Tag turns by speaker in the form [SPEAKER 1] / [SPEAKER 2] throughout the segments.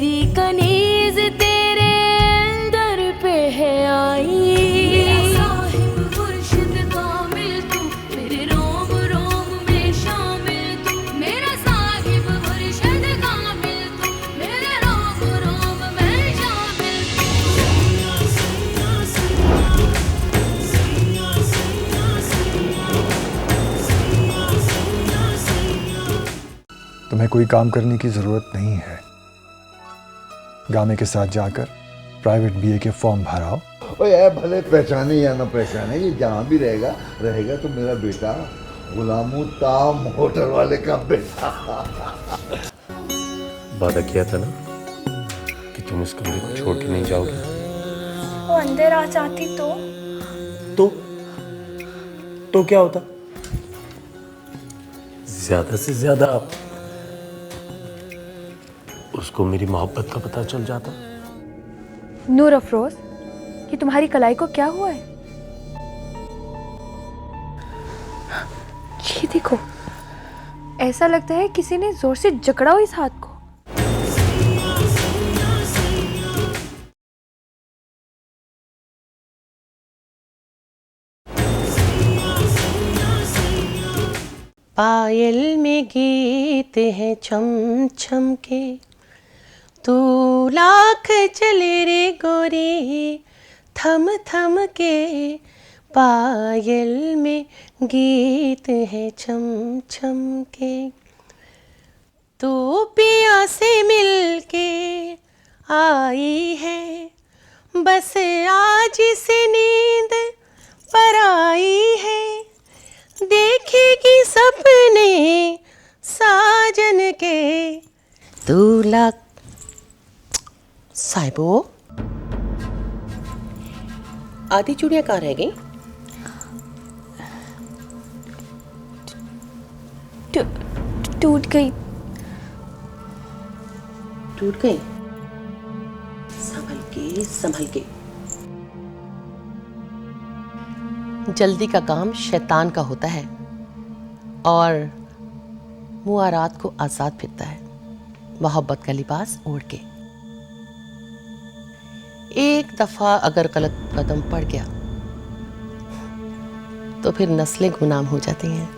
[SPEAKER 1] मेरी कनीज तेरे दर पे है आई। साहिब मुर्शिद कामिल तू, मेरे रोम रोम में शामिल तू। मेरा साहिब मुर्शिद कामिल तू, मेरे रोम रोम में शामिल
[SPEAKER 2] तू। तुम्हें कोई काम करने की जरूरत नहीं है। गामे के साथ जाकर प्राइवेट बीए के फॉर्म भराओ।
[SPEAKER 3] ओए भले पहचाने या ना पहचाने, ये जहाँ भी रहेगा रहेगा तो मेरा बेटा, गुलामू ताम होटल वाले का बेटा।
[SPEAKER 4] वादा किया था ना कि तुम इस कमरे को छोड़ के नहीं जाओगे।
[SPEAKER 5] वो अंदर आ जाती
[SPEAKER 4] तो क्या होता? ज्यादा से ज्यादा उसको मेरी मोहब्बत का पता चल जाता।
[SPEAKER 5] नूर अफरोज, कि तुम्हारी कलाई को क्या हुआ है? ये देखो, ऐसा लगता है किसी ने जोर से जकड़ा हो इस हाथ को।
[SPEAKER 6] पायल में गीत है छम छम के, तू लाख चले रे गोरी थम थम के। पायल में गीत है छम छम के, तू पिया से मिल के आई है, बस आज से नींद पर आई है। देखेगी सपने साजन के, तू लाख। साहिबो, आधी चूड़ियां कहाँ रह गई?
[SPEAKER 5] टूट गई।
[SPEAKER 6] टूट गई? संभल के संभल के। जल्दी का काम शैतान का होता है और मुआरात को आजाद फिरता है, मोहब्बत का लिबास ओढ़ के। एक दफा अगर गलत कदम पड़ गया तो फिर नस्लें गुलाम हो जाती हैं।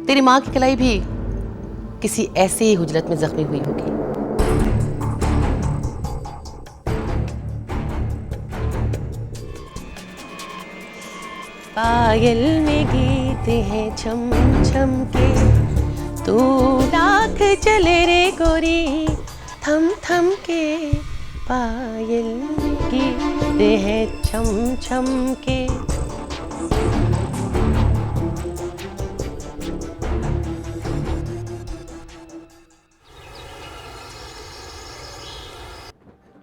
[SPEAKER 6] तेरी माँ की कलाई भी किसी ऐसी ही हुजरत में जख्मी हुई होगी। पायल में गीत है छम छम के, तू लाख चले रे गोरी थम थम के। पायल में गीत है छम छम के।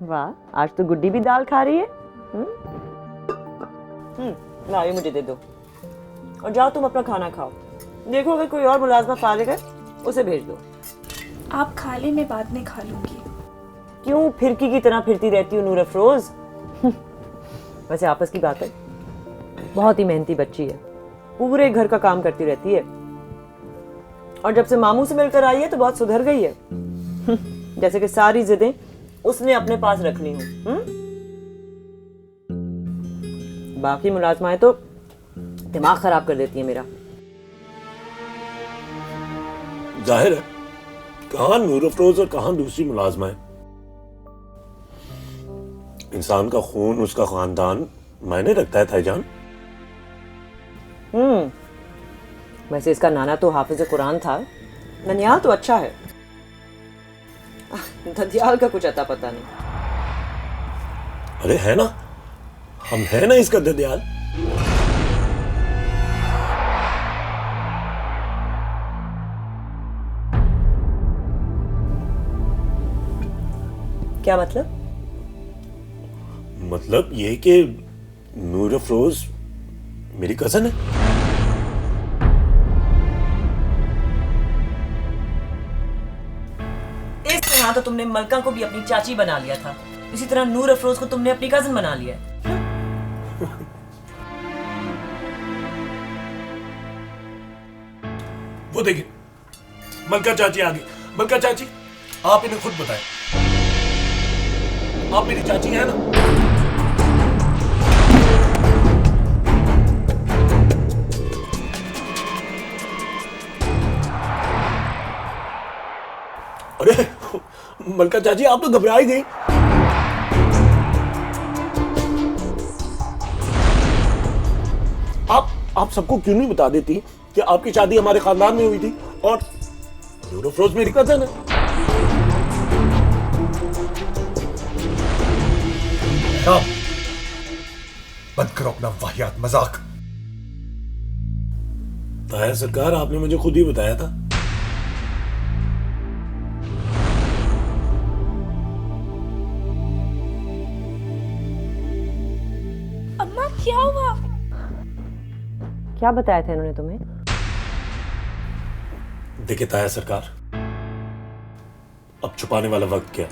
[SPEAKER 7] वाह, आज तो गुड्डी भी दाल खा रही है। ना ये मुझे दे दो और जाओ तुम अपना खाना खाओ। देखो अगर कोई और मुलाजमा फारिग है उसे भेज दो।
[SPEAKER 5] आप खा ले, मैं बाद में खा लूंगी।
[SPEAKER 7] क्यों फिरकी की तरह फिरती रहती हो नूर अफरोज? वैसे आपस की बात है, बहुत ही मेहनती बच्ची है, पूरे घर का काम करती रहती है और जब से मामू से मिलकर आई है तो बहुत सुधर गई है। जैसे कि सारी जिदें उसने अपने पास रख ली हूं। बाकी मुलाजमाएं तो दिमाग खराब कर देती है मेरा।
[SPEAKER 4] जाहिर है, कहाँ नूर अफरोज और कहाँ दूसरी मुलाजमाएं। इंसान का खून, उसका खानदान मायने रखता है ताईजान।
[SPEAKER 7] वैसे इसका नाना तो हाफिज कुरान था, ननियाल तो अच्छा है, ददियाल का कुछ अता पता नहीं।
[SPEAKER 4] अरे है ना, हम है ना इसका ददियाल।
[SPEAKER 7] क्या मतलब?
[SPEAKER 4] मतलब ये कि नूर अफरोज मेरी कजन है।
[SPEAKER 7] इस तरह तो तुमने मलका को भी अपनी चाची बना लिया था, इसी तरह नूर अफरोज को तुमने अपनी कजन बना लिया है।
[SPEAKER 4] वो देखिए, मलका चाची आ गई। मलका चाची, आप इन्हें खुद बताएं, आप मेरी चाची हैं ना? अरे मलका चाची, आप तो घबरा ही गई। आप सबको क्यों नहीं बता देती कि आपकी शादी हमारे खानदान में हुई थी और नूर अफरोज मेरी कजन है।
[SPEAKER 2] बंद करो अपना वाहियात मजाक।
[SPEAKER 4] ताया सरकार, आपने मुझे खुद ही बताया था।
[SPEAKER 5] अम्मा क्या हुआ?
[SPEAKER 7] क्या बताया था इन्होंने तुम्हें?
[SPEAKER 4] देखिए ताया सरकार, अब छुपाने वाला वक्त क्या।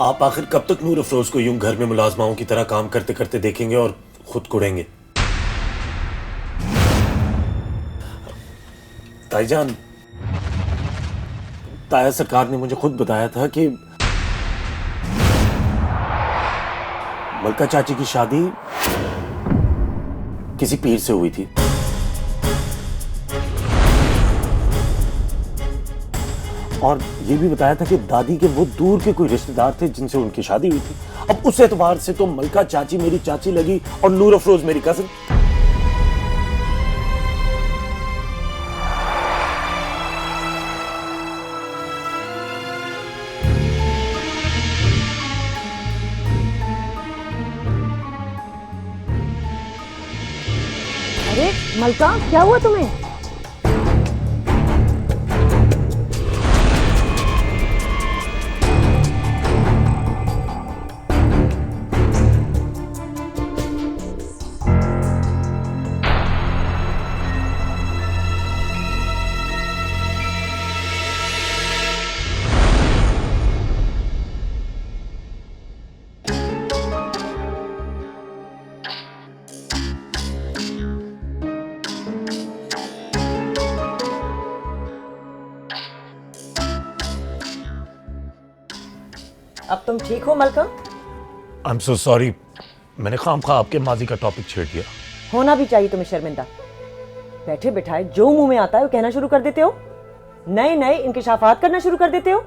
[SPEAKER 4] आप आखिर कब तक नूर अफरोज को यूं घर में मुलाजमाओं की तरह काम करते करते देखेंगे और खुद कुड़ेंगे? ताईजान, ताया सरकार ने मुझे खुद बताया था कि मलका चाची की शादी किसी पीर से हुई थी। और ये भी बताया था कि दादी के वो दूर के कोई रिश्तेदार थे जिनसे उनकी शादी हुई थी। अब उस एतबार से तो मलका चाची मेरी चाची लगी और नूर अफरोज मेरी कजन।
[SPEAKER 7] अरे मलका, क्या हुआ तुम्हें? अब तुम ठीक हो मलका?
[SPEAKER 4] आई एम सो सॉरी, मैंने खामखा आपके माजी का टॉपिक छेड़ दिया।
[SPEAKER 7] होना भी चाहिए तुम्हें शर्मिंदा। बैठे बिठाए जो मुंह में आता है वो कहना शुरू कर देते हो, नए नए इंकिशाफात करना शुरू कर देते हो।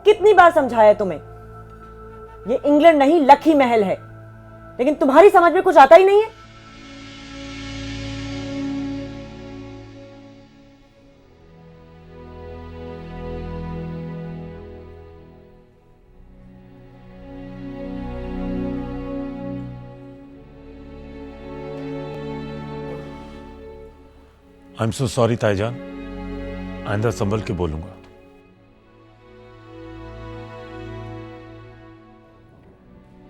[SPEAKER 7] कितनी बार समझाया तुम्हें, ये इंग्लैंड नहीं लखी महल है, लेकिन तुम्हारी समझ में कुछ आता ही नहीं है।
[SPEAKER 4] आई एम सो सॉरी ताईजान, आइंदा संभल के बोलूंगा।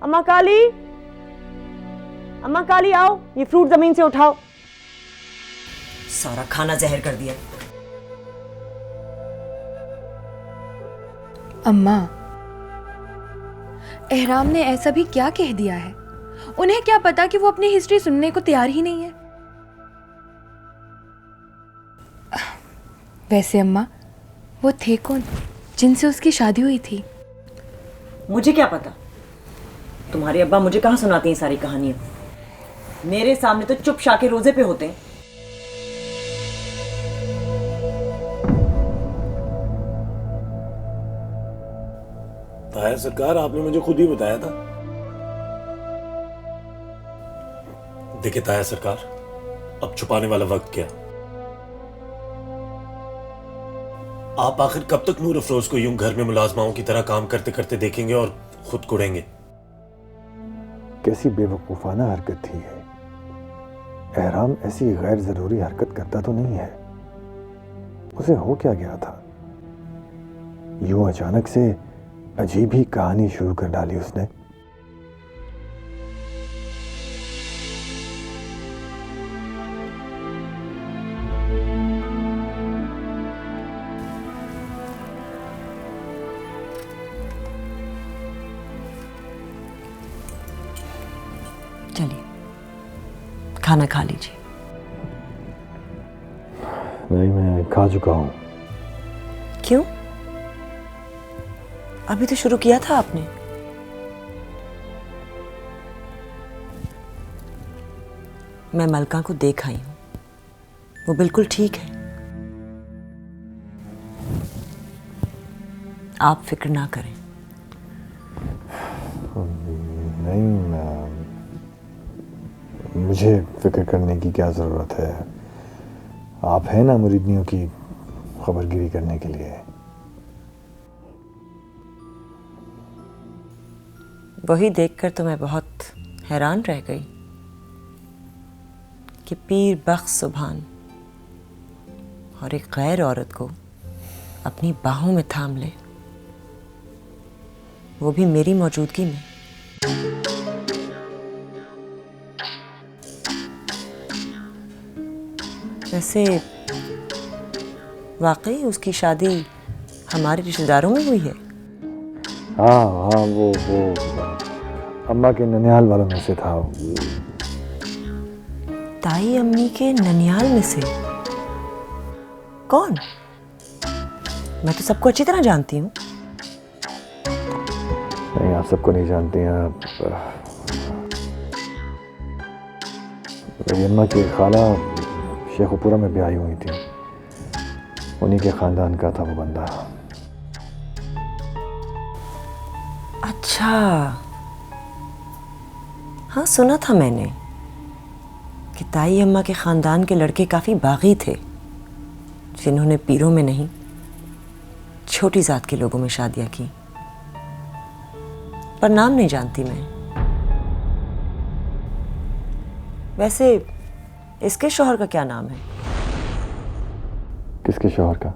[SPEAKER 7] अम्मा काली, अम्मा काली आओ, ये फ्रूट जमीन से उठाओ। सारा खाना जहर कर दिया।
[SPEAKER 5] अम्मा, एहराम ने ऐसा भी क्या कह दिया है? उन्हें क्या पता कि वो अपनी हिस्ट्री सुनने को तैयार ही नहीं है। वैसे अम्मा, वो थे कौन जिनसे उसकी शादी हुई थी?
[SPEAKER 7] मुझे क्या पता, तुम्हारे अब्बा मुझे कहाँ सुनाती हैं सारी कहानियां। मेरे सामने तो चुप शाके रोजे पे होते हैं।
[SPEAKER 4] ताया सरकार, आपने मुझे खुद ही बताया था। देखिए ताया सरकार, अब छुपाने वाला वक्त क्या। आप आखिर कब तक नूर अफरोज को यूं घर में मुलाजमाओं की तरह काम करते करते देखेंगे और खुद कुड़ेंगे?
[SPEAKER 2] कैसी बेवकूफ़ाना हरकत थी है। एहराम ऐसी गैर ज़रूरी हरकत करता तो नहीं है। उसे हो क्या गया था? यूं अचानक से अजीब ही कहानी शुरू कर डाली उसने।
[SPEAKER 7] चलिए खाना खा लीजिए।
[SPEAKER 2] नहीं, मैं खा चुका हूँ।
[SPEAKER 7] क्यों? अभी तो शुरू किया था आपने। मैं मलका को देख आई हूं, वो बिल्कुल ठीक है। आप फिक्र ना करें।
[SPEAKER 2] नहीं, मुझे फिक्र करने की क्या ज़रूरत है? आप हैं ना मुरीदनियों की खबरगिरी करने के लिए।
[SPEAKER 7] वही देखकर तो मैं बहुत हैरान रह गई कि पीर बख्श सुभान और एक गैर औरत को अपनी बाहों में थाम ले, वो भी मेरी मौजूदगी में। वैसे वाकई उसकी शादी हमारे रिश्तेदारों में हुई है?
[SPEAKER 2] हाँ हाँ, वो अम्मा के ननिहाल वालों में से था।
[SPEAKER 7] ताई अम्मी के ननियाल में से? कौन? मैं तो सबको अच्छी तरह जानती हूँ।
[SPEAKER 2] नहीं, आप सबको नहीं जानती हैं। मेरी अम्मा की खाला शेखुपुरा में ब्याही हुई थी, उन्हीं के खानदान का था वो बंदा।
[SPEAKER 7] अच्छा, हाँ सुना था मैंने कि ताई अम्मा के खानदान के लड़के काफी बागी थे, जिन्होंने पीरों में नहीं छोटी जात के लोगों में शादियां की। पर नाम नहीं जानती मैं। वैसे इसके शौहर का क्या नाम है?
[SPEAKER 2] किसके शौहर का?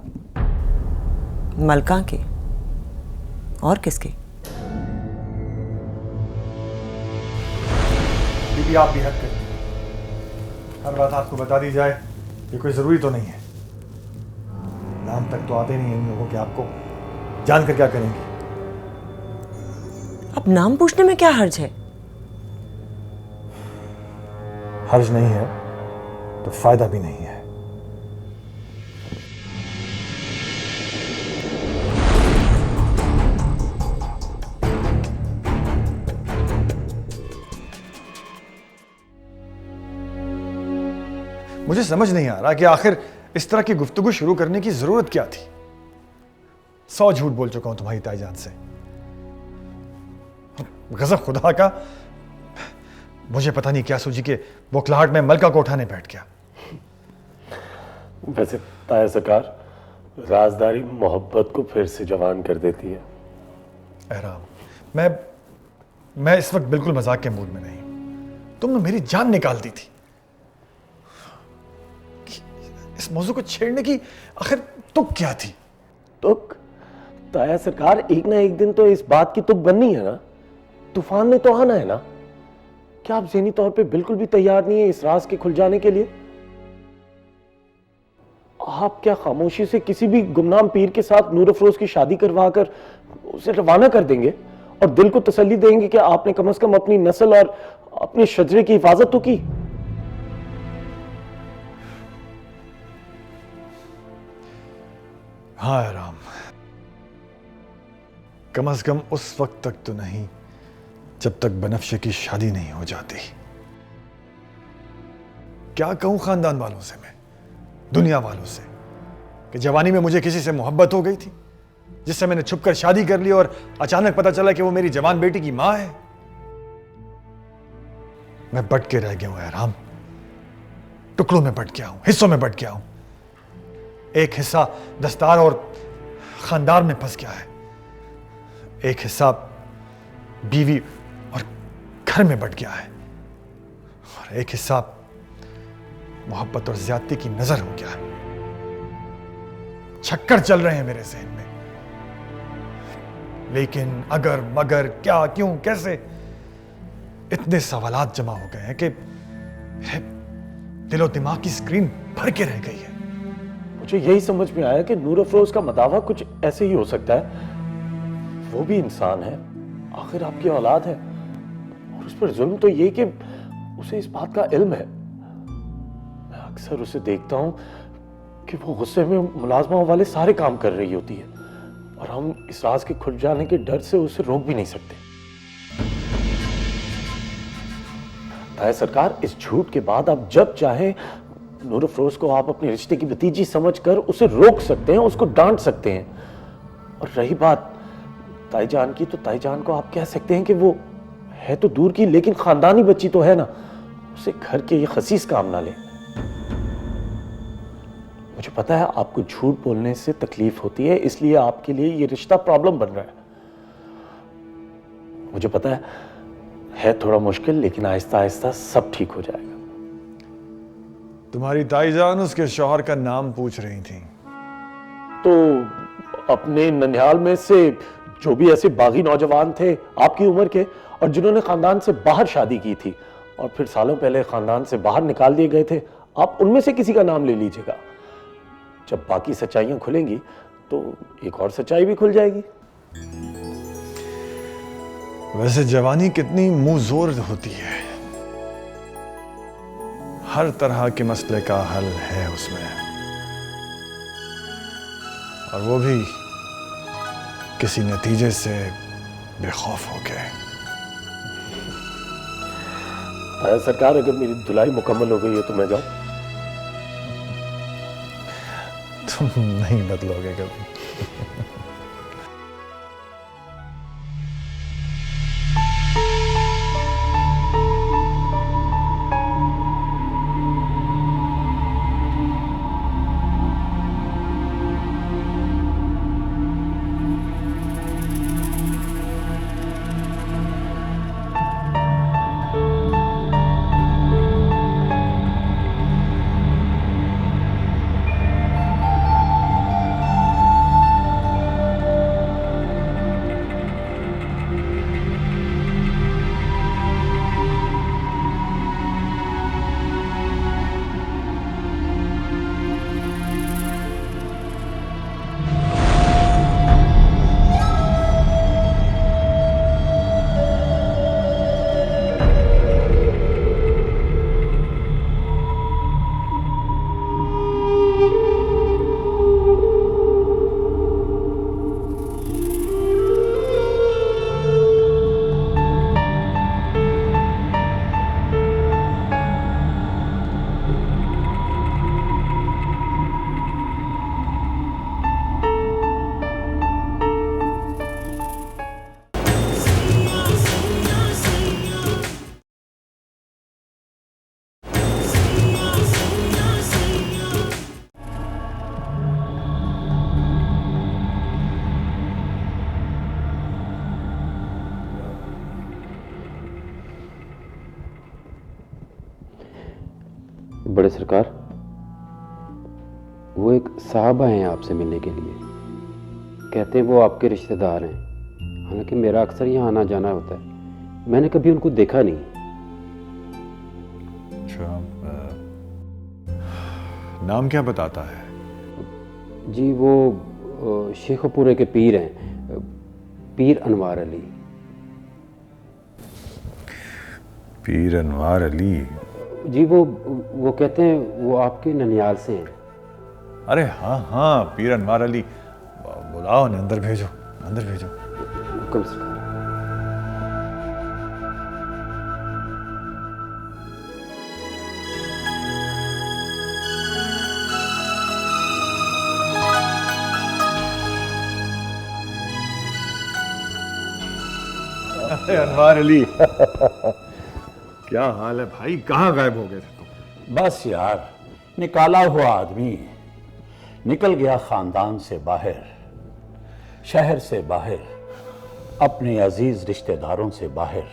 [SPEAKER 7] मलका के। और किसके?
[SPEAKER 2] बीबी, आप भी हद करती हैं। हर बात आपको बता दी जाए, ये कोई ज़रूरी तो नहीं है। नाम तक तो आते नहीं इन लोगों के, आपको जानकर क्या करेंगे?
[SPEAKER 7] अब नाम पूछने में क्या हर्ज है?
[SPEAKER 2] हर्ज नहीं है तो फायदा भी नहीं है। मुझे समझ नहीं आ रहा कि आखिर इस तरह की गुफ्तगू शुरू करने की जरूरत क्या थी। 100 झूठ बोल चुका हूं तुम्हारी ताईजान से। गज़ब खुदा का, मुझे पता नहीं क्या सूझी कि बुखलाहट में मलका को उठाने बैठ गया।
[SPEAKER 4] वैसे ताया सरकार, राजदारी मोहब्बत को फिर से जवान कर देती है।
[SPEAKER 2] एहराम, मैं इस वक्त बिल्कुल मजाक के मूड में नहीं। तुमने मेरी जान निकाल दी थी। इस मौजू को छेड़ने की आखिर तुक क्या थी?
[SPEAKER 4] तुक? ताया सरकार, एक ना एक दिन तो इस बात की तुक बननी है ना। तूफान ने तो आना है ना। क्या आप ज़हनी तौर पे बिल्कुल भी तैयार नहीं है इस राज के खुल जाने के लिए? आप क्या खामोशी से किसी भी गुमनाम पीर के साथ नूर अफरोज की शादी करवा कर उसे रवाना कर देंगे और दिल को तसल्ली देंगे कि आपने कम से कम अपनी नस्ल और अपने शजरे की हिफाजत तो की?
[SPEAKER 2] हाँ राम, कम से कम उस वक्त तक तो नहीं जब तक बनफ्शे की शादी नहीं हो जाती। क्या कहूं खानदान वालों से, मैं दुनिया वालों से, कि जवानी में मुझे किसी से मोहब्बत हो गई थी जिससे मैंने छुपकर शादी कर ली और अचानक पता चला कि वो मेरी जवान बेटी की मां है। मैं बट के रह गया हूं राम, टुकड़ों में बट गया हूं, हिस्सों में बट गया हूं। एक हिस्सा दस्तार और खानदार में फंस गया है, एक हिस्सा बीवी और घर में बट गया है, और एक हिस्सा मोहब्बत और ज्यादती की नजर हो गया है। चक्कर चल रहे हैं मेरे जहन में, लेकिन अगर मगर क्या क्यों कैसे इतने सवालात जमा हो गए हैं कि दिलो दिमाग की स्क्रीन भर के रह गई है।
[SPEAKER 4] मुझे यही समझ में आया कि नूर अफरोज का मदावा कुछ ऐसे ही हो सकता है। वो भी इंसान है, आखिर आपकी औलाद है, और उस पर जुल्म तो ये कि उसे इस बात का इल्म है। मैं अक्सर उसे देखता हूं, कि वो गुस्से में मुलाजमा वाले सारे काम कर रही होती है और हम इस राज के खुल जाने के डर से उसे रोक भी नहीं सकते। ताया सरकार, इस झूठ के बाद आप जब चाहें नूर अफरोज को आप अपने रिश्ते की भतीजी समझकर उसे रोक सकते हैं, उसको डांट सकते हैं। और रही बात ताईजान की, तो ताईजान को आप कह सकते हैं कि वो है तो दूर की लेकिन खानदानी बच्ची तो है ना, उसे घर के ये खसीस काम ना ले। मुझे पता है आपको झूठ बोलने से तकलीफ होती है, इसलिए आपके लिए ये रिश्ता प्रॉब्लम बन रहा है। मुझे पता है थोड़ा मुश्किल, लेकिन आहिस्ता आहिस्ता सब ठीक हो जाएगा।
[SPEAKER 2] तुम्हारी ताईजान उसके शौहर का नाम पूछ रही थी।
[SPEAKER 4] तो अपने ननिहाल में से जो भी ऐसे बागी नौजवान थे आपकी उम्र के और जिन्होंने खानदान से बाहर शादी की थी और फिर सालों पहले खानदान से बाहर निकाल दिए गए थे, आप उनमें से किसी का नाम ले लीजिएगा। जब बाकी सच्चाइयां खुलेंगी तो एक और सच्चाई भी खुल जाएगी।
[SPEAKER 2] वैसे जवानी कितनी मुंहजोर होती है, हर तरह के मसले का हल है उसमें, और वो भी किसी नतीजे से बेखौफ होके।
[SPEAKER 4] सरकार, अगर मेरी धुलाई मुकम्मल हो गई है तो मैं जाऊं?
[SPEAKER 2] तुम नहीं बदलोगे कभी।
[SPEAKER 8] बड़े सरकार, वो एक साहब आए हैं आपसे मिलने के लिए। कहते हैं वो आपके रिश्तेदार हैं। हालांकि मेरा अक्सर यहाँ आना जाना होता है, मैंने कभी उनको देखा नहीं।
[SPEAKER 2] अच्छा, नाम क्या बताता है?
[SPEAKER 8] जी वो शेखपुरे के पीर हैं, पीर अनवार अली।
[SPEAKER 2] पीर अनवार अली?
[SPEAKER 8] जी वो कहते हैं वो आपके ननियाल से हैं।
[SPEAKER 2] अरे हाँ हाँ, पीर अनवार अली। बुलाओ ने, अंदर भेजो, अंदर भेजो।
[SPEAKER 8] हुक्म सरकार।
[SPEAKER 2] अरे अनवार अली क्या हाल है भाई, कहाँ गायब हो गए थे तुम?
[SPEAKER 9] बस यार, निकाला हुआ आदमी निकल गया खानदान से बाहर, शहर से बाहर, अपने अजीज रिश्तेदारों से बाहर।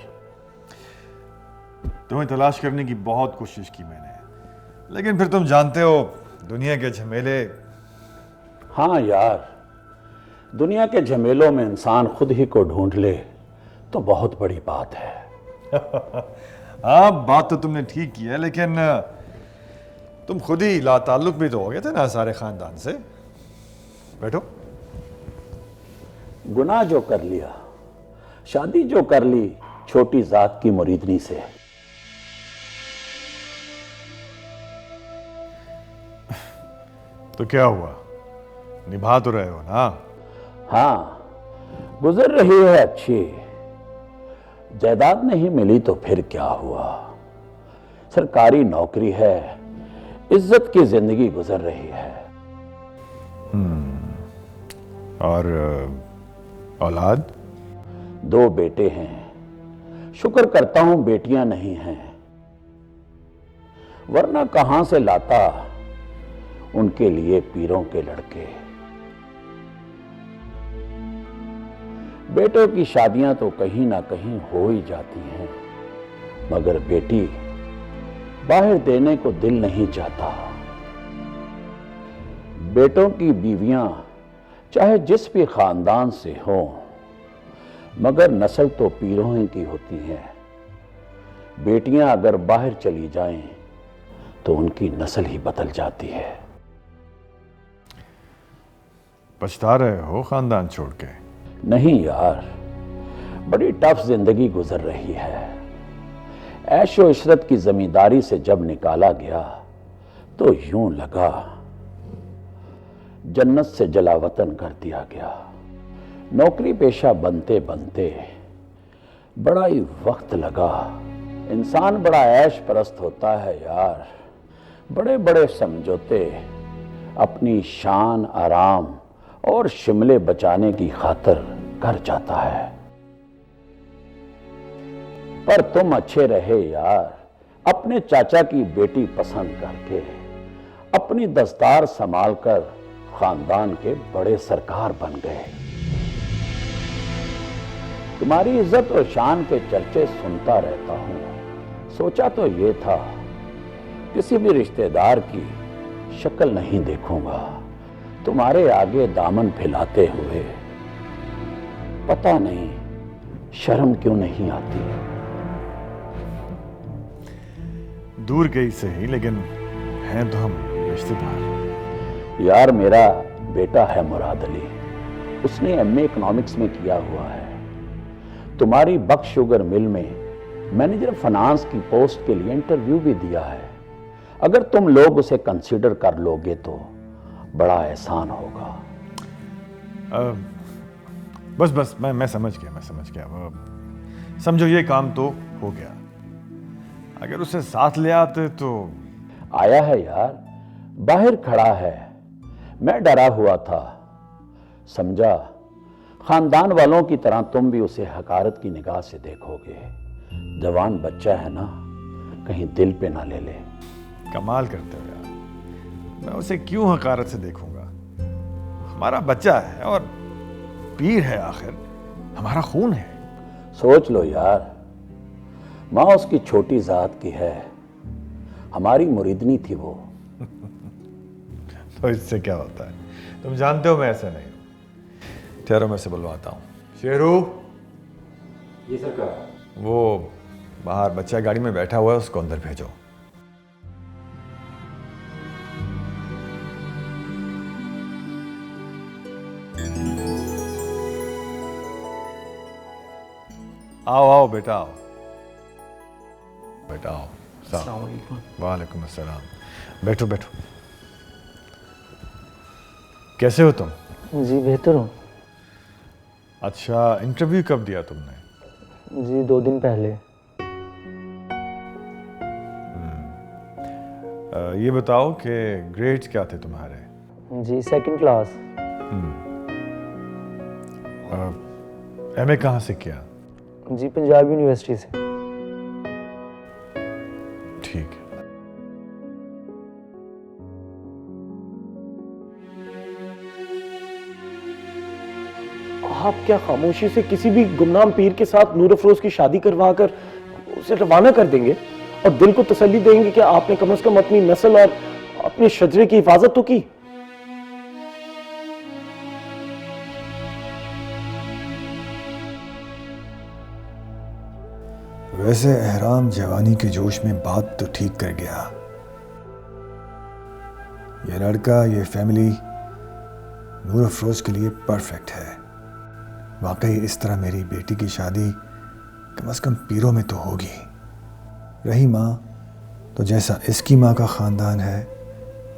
[SPEAKER 2] तुम्हें तलाश करने की बहुत कोशिश की मैंने, लेकिन फिर तुम जानते हो दुनिया के झमेले।
[SPEAKER 9] हाँ यार, दुनिया के झमेलों में इंसान खुद ही को ढूंढ ले तो बहुत बड़ी बात है।
[SPEAKER 2] हाँ, बात तो तुमने ठीक की है, लेकिन तुम खुद ही लाताल्लुक भी तो हो गए थे ना सारे खानदान से। बैठो।
[SPEAKER 9] गुनाह जो कर लिया, शादी जो कर ली छोटी जात की मुरीदनी से।
[SPEAKER 2] तो क्या हुआ, निभा तो रहे हो ना?
[SPEAKER 9] हाँ, गुजर रही है अच्छी। जायदाद नहीं मिली तो फिर क्या हुआ, सरकारी नौकरी है, इज्जत की जिंदगी गुजर रही है।
[SPEAKER 2] और औलाद?
[SPEAKER 9] 2 बेटे हैं, शुक्र करता हूं बेटियां नहीं हैं, वरना कहां से लाता उनके लिए पीरों के लड़के। बेटों की शादियां तो कहीं ना कहीं हो ही जाती हैं, मगर बेटी बाहर देने को दिल नहीं चाहता। बेटों की बीवियां चाहे जिस भी खानदान से हों, मगर नस्ल तो पीरों ही की होती है। बेटियां अगर बाहर चली जाएं तो उनकी नस्ल ही बदल जाती है।
[SPEAKER 2] पछता रहे हो खानदान छोड़ के?
[SPEAKER 9] नहीं यार, बड़ी टफ जिंदगी गुजर रही है। ऐशो इशरत की जमींदारी से जब निकाला गया तो यूं लगा जन्नत से जलावतन कर दिया गया। नौकरी पेशा बनते बनते बड़ा ही वक्त लगा। इंसान बड़ा ऐश परस्त होता है यार, बड़े बड़े समझौते अपनी शान, आराम और शिमले बचाने की खातिर कर जाता है। पर तुम अच्छे रहे यार, अपने चाचा की बेटी पसंद करके अपनी दस्तार संभाल कर खानदान के बड़े सरकार बन गए। तुम्हारी इज्जत और शान के चर्चे सुनता रहता हूं। सोचा तो ये था किसी भी रिश्तेदार की शक्ल नहीं देखूंगा तुम्हारे आगे दामन फैलाते हुए। पता नहीं शर्म क्यों नहीं आती।
[SPEAKER 2] दूर गई सही, लेकिन हैं तो हम रिश्तेदार।
[SPEAKER 9] यार मेरा बेटा है मुराद अली, उसने एमए इकोनॉमिक्स में किया हुआ है। तुम्हारी बख्श शुगर मिल में मैनेजर फाइनेंस की पोस्ट के लिए इंटरव्यू भी दिया है। अगर तुम लोग उसे कंसीडर कर लोगे तो बड़ा एहसान होगा।
[SPEAKER 2] बस मैं समझ गया। समझो ये काम तो हो गया। अगर उसे साथ ले आते तो।
[SPEAKER 9] आया है यार, बाहर खड़ा है। मैं डरा हुआ था, समझा खानदान वालों की तरह तुम भी उसे हकारत की निगाह से देखोगे। जवान बच्चा है ना, कहीं दिल पे ना ले ले।
[SPEAKER 2] कमाल करते हो यार, मैं उसे क्यों हकारत से देखूंगा? हमारा बच्चा है और पीर है, आखिर हमारा खून है।
[SPEAKER 9] सोच लो यार, माँ उसकी छोटी जात की है, हमारी मुरीदनी थी वो।
[SPEAKER 2] तो इससे क्या होता है? तुम जानते हो मैं ऐसा नहीं हूं। ठहरो, मैं से बुलवाता हूँ। शेरू।
[SPEAKER 8] जी सरकार।
[SPEAKER 2] वो बाहर बच्चा गाड़ी में बैठा हुआ है, उसको अंदर भेजो। आओ बेटा, आओ बेटा, आओ। अस्सलाम वालेकुम। वालेकुम अस्सलाम। बैठो। कैसे हो तुम?
[SPEAKER 10] जी बेहतर हूँ।
[SPEAKER 2] अच्छा, इंटरव्यू कब दिया तुमने?
[SPEAKER 10] जी 2 दिन पहले।
[SPEAKER 2] ये बताओ कि ग्रेड्स क्या थे तुम्हारे?
[SPEAKER 10] जी 2nd क्लास।
[SPEAKER 2] एमए कहाँ से किया?
[SPEAKER 10] जी पंजाब यूनिवर्सिटी से।
[SPEAKER 2] ठीक है।
[SPEAKER 4] आप क्या खामोशी से किसी भी गुमनाम पीर के साथ नूर अफरोज की शादी करवा कर उसे रवाना कर देंगे और दिल को तसल्ली देंगे कि आपने कम से कम अपनी नस्ल और अपने शजरे की हिफाजत तो की?
[SPEAKER 2] वैसे एहराम जवानी के जोश में बात तो ठीक कर गया। ये लड़का, ये फैमिली नूर अफरोज के लिए परफेक्ट है। वाकई इस तरह मेरी बेटी की शादी कम से कम पीरों में तो होगी। रही माँ, तो जैसा इसकी माँ का ख़ानदान है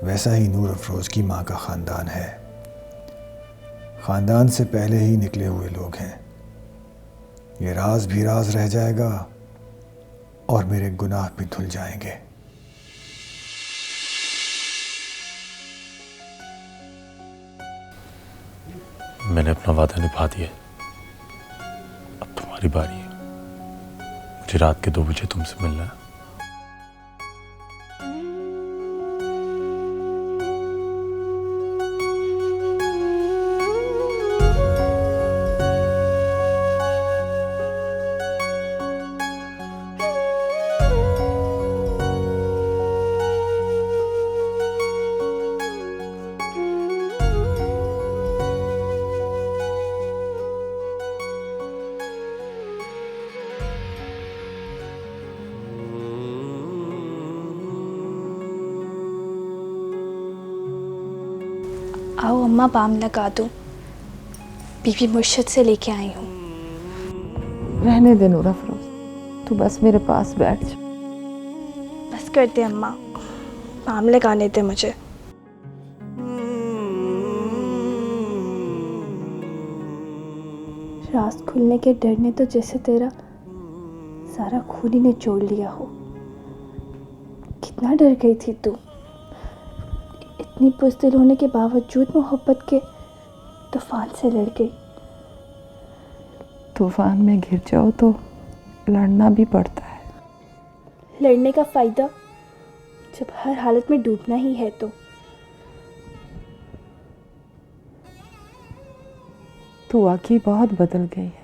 [SPEAKER 2] वैसा ही नूर अफरोज़ की माँ का ख़ानदान है। ख़ानदान से पहले ही निकले हुए लोग हैं। ये राज भी राज रह जाएगा और मेरे गुनाह भी धुल जाएंगे।
[SPEAKER 11] मैंने अपना वादा निभा दिया। अब तुम्हारी बारी है। मुझे रात के 2 बजे तुमसे मिलना है।
[SPEAKER 12] आओ अम्मा, बाम लगा दो। बीबी मुर्शिद से लेके आई हूँ।
[SPEAKER 6] रहने दे नूर अफरोज, तू बस मेरे पास बैठ जा।
[SPEAKER 12] बस कर दे अम्मा, बाम लगाने दे मुझे। राज खुलने के डर ने तो जैसे तेरा सारा खून ही निचोड़ लिया हो। कितना डर गई थी तू। इतनी बुज़दिल होने के बावजूद मोहब्बत के तूफान से लड़ गई।
[SPEAKER 6] तूफान में घिर जाओ तो लड़ना भी पड़ता है।
[SPEAKER 12] लड़ने का फ़ायदा जब हर हालत में डूबना ही है तो।
[SPEAKER 6] तू वाकई बहुत बदल गई है।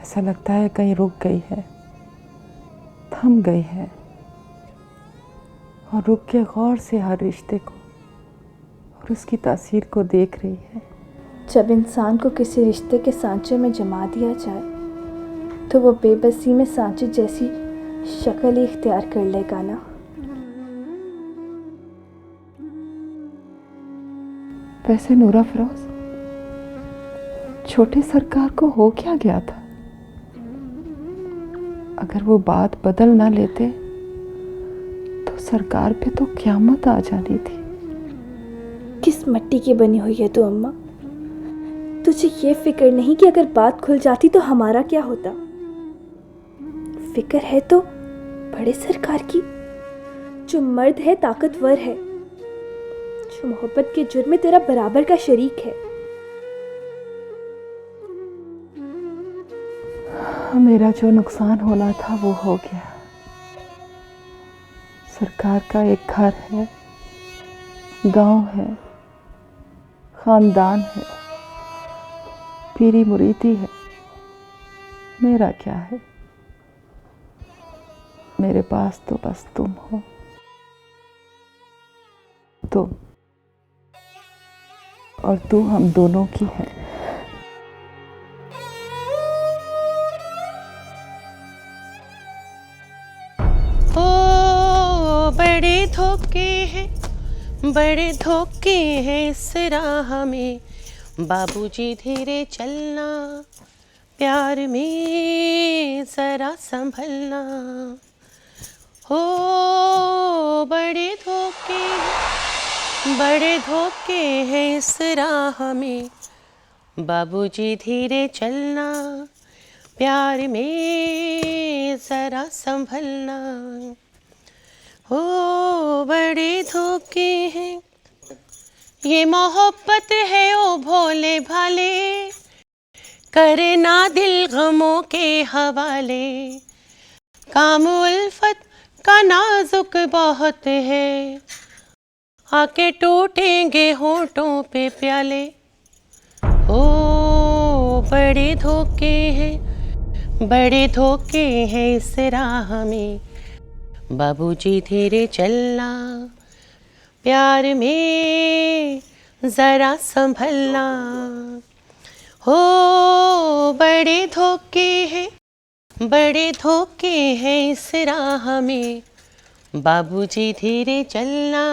[SPEAKER 6] ऐसा लगता है कहीं रुक गई है, थम गई है और रुक के गौर से हर रिश्ते को और उसकी तासीर को देख रही है।
[SPEAKER 12] जब इंसान को किसी रिश्ते के सांचे में जमा दिया जाए तो वो बेबसी में सांचे जैसी शक्ल ही इख्तियार कर लेगा ना।
[SPEAKER 6] वैसे नूर अफरोज, छोटे सरकार को हो क्या गया था? अगर वो बात बदल ना लेते तो सरकार पे तो क़यामत आ जानी थी।
[SPEAKER 12] किस मिट्टी की बनी हुई है तू अम्मा? तुझे ये फिक्र नहीं कि अगर बात खुल जाती तो हमारा क्या होता? फिक्र है तो बड़े सरकार की, जो मर्द है, ताकतवर है, जो मोहब्बत के जुर्म में तेरा बराबर का शरीक है।
[SPEAKER 6] मेरा जो नुकसान होना था वो हो गया। सरकार का एक घर है, गांव है, खानदान है, पीरी मुरीदी है। मेरा क्या है? मेरे पास तो बस तुम हो, तुम और तू हम दोनों की है। ओ बड़े धोखे हैं, बड़े धोखे हैं इस राह में। बाबूजी धीरे चलना, प्यार में जरा संभलना। हो बड़े धोखे, बड़े धोखे हैं इस राह में। बाबूजी धीरे चलना, प्यार में जरा संभलना। हो बड़े धोखे हैं, ये मोहब्बत है ओ भोले भाले। करे ना दिल गमों के हवाले। काम उल्फत का नाजुक बहुत है, आके टूटेंगे होठों पे प्याले। ओ बड़े धोखे हैं, बड़े धोखे हैं इस राह में। बाबूजी धीरे चलना, प्यार में जरा संभलना। हो बड़े धोखे हैं, बड़े धोखे हैं इस राह में। बाबूजी धीरे चलना,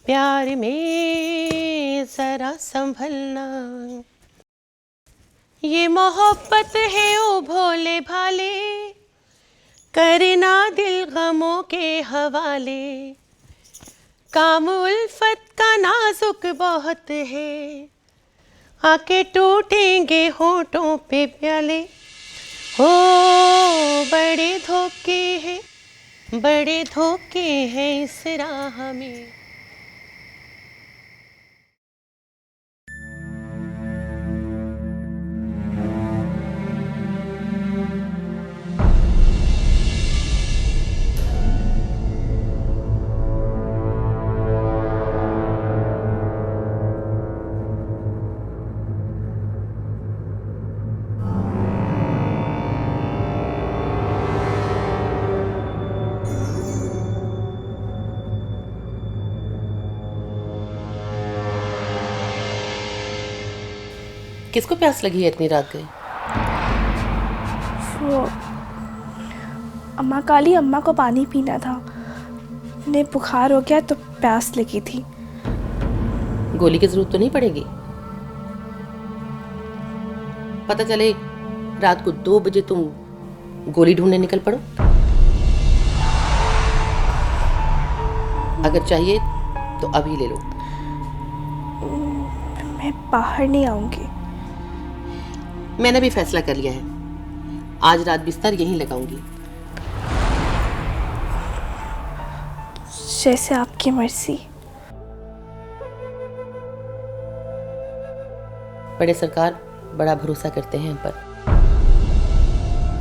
[SPEAKER 6] प्यार में जरा संभलना। ये मोहब्बत है ओ भोले भाले, करना दिल गमों के हवाले। काम उल्फत का नाजुक बहुत है, आके टूटेंगे होठों पे प्याले। हो बड़े धोखे हैं, बड़े धोखे हैं इस राह में। किसको प्यास लगी है इतनी रात गई?
[SPEAKER 12] वो अम्मा काली, अम्मा को पानी पीना था, उन्हें बुखार हो गया तो प्यास लगी थी।
[SPEAKER 6] गोली की जरूरत तो नहीं पड़ेगी? पता चले रात को 2 बजे तुम गोली ढूंढने निकल पड़ो। अगर चाहिए तो अभी ले लो।
[SPEAKER 12] मैं बाहर नहीं आऊंगी।
[SPEAKER 6] मैंने भी फैसला कर लिया है, आज रात बिस्तर यहीं लगाऊंगी।
[SPEAKER 12] जैसे आपकी मर्जी।
[SPEAKER 6] बड़े सरकार बड़ा भरोसा करते हैं हम पर।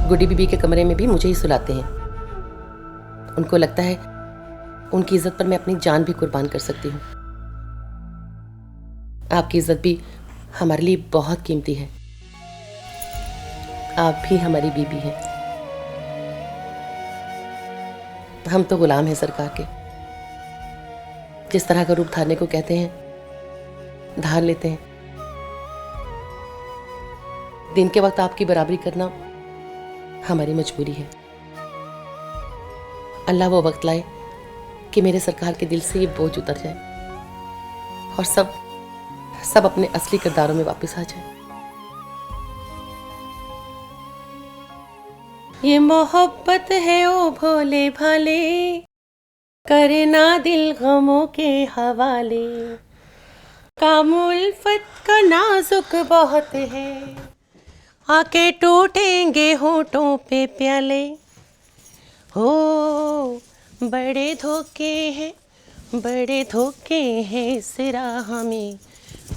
[SPEAKER 6] गुड्डी बीबी के कमरे में भी मुझे ही सुलाते हैं। उनको लगता है उनकी इज्जत पर मैं अपनी जान भी कुर्बान कर सकती हूँ। आपकी इज्जत भी हमारे लिए बहुत कीमती है। आप भी हमारी बीबी हैं। हम तो गुलाम हैं सरकार के। जिस तरह का रूप धारने को कहते हैं धार लेते हैं। दिन के वक्त आपकी बराबरी करना हमारी मजबूरी है। अल्लाह वो वक्त लाए कि मेरे सरकार के दिल से ये बोझ उतर जाए और सब अपने असली किरदारों में वापस आ जाए। ये मोहब्बत है ओ भोले भाले, करना दिल गमों के हवाले। काम उल्फत का नाजुक बहुत है, आके टूटेंगे होठों पे प्याले। हो बड़े धोखे हैं, बड़े धोखे हैं इस राह में।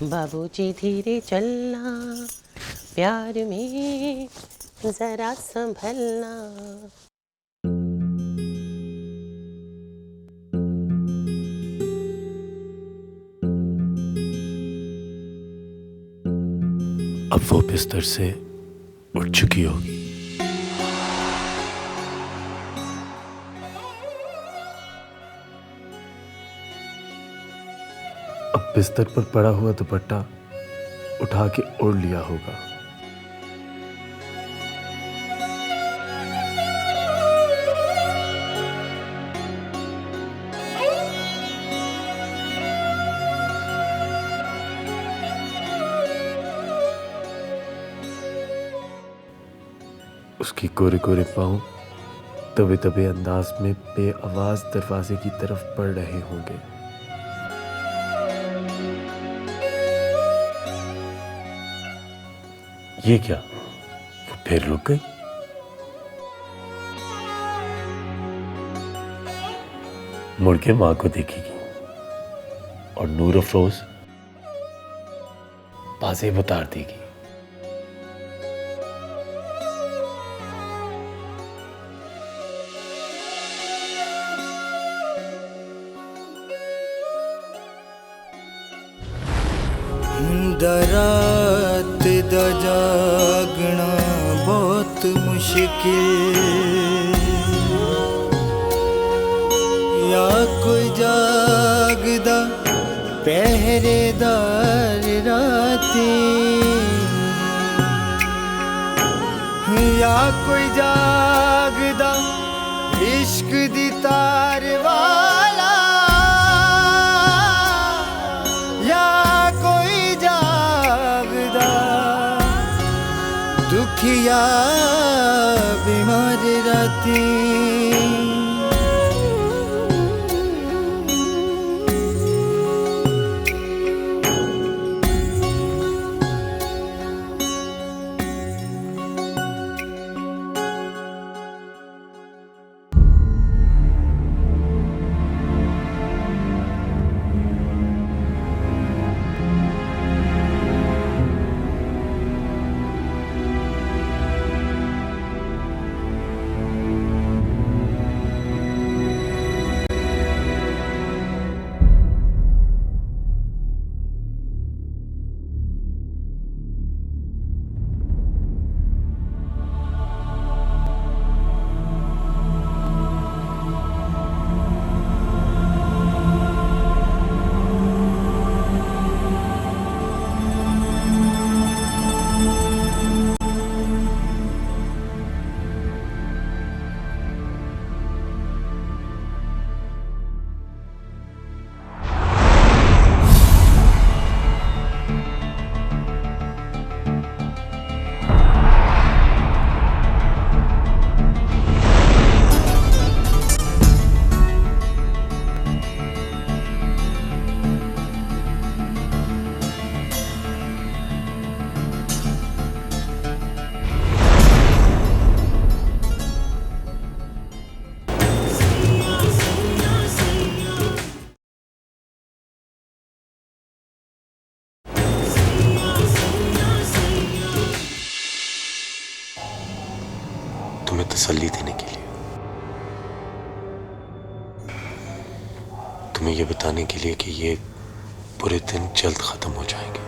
[SPEAKER 6] बाबूजी धीरे चलना, प्यार में जरा संभलना।
[SPEAKER 11] अब वो बिस्तर से उठ चुकी होगी। अब बिस्तर पर पड़ा हुआ दुपट्टा उठा के ओढ़ लिया होगा। उसकी कोरे कोरे पांव दबे दबे अंदाज में बेआवाज दरवाजे की तरफ बढ़ रहे होंगे। ये क्या, वो फिर रुक गई? मुड़ के मां को देखेगी और नूर अफरोज बाजें उतार देगी।
[SPEAKER 13] रात दा जागना बहुत मुश्किल, या कोई जागदा पहरेदार राती, या कोई जागदा इश्क दी तार वाला, दुखिया बीमार राती।
[SPEAKER 11] तसल्ली देने के लिए, तुम्हें ये बताने के लिए कि ये बुरे दिन जल्द खत्म हो जाएंगे।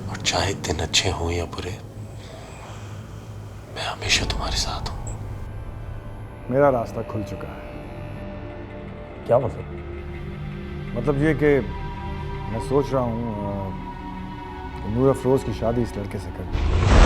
[SPEAKER 11] और चाहे दिन अच्छे हों या बुरे, मैं हमेशा तुम्हारे साथ हूं।
[SPEAKER 2] मेरा रास्ता खुल चुका है।
[SPEAKER 11] क्या मतलब?
[SPEAKER 2] मतलब ये कि मैं सोच रहा हूँ कि नूर अफरोज की शादी इस लड़के से कर दूं।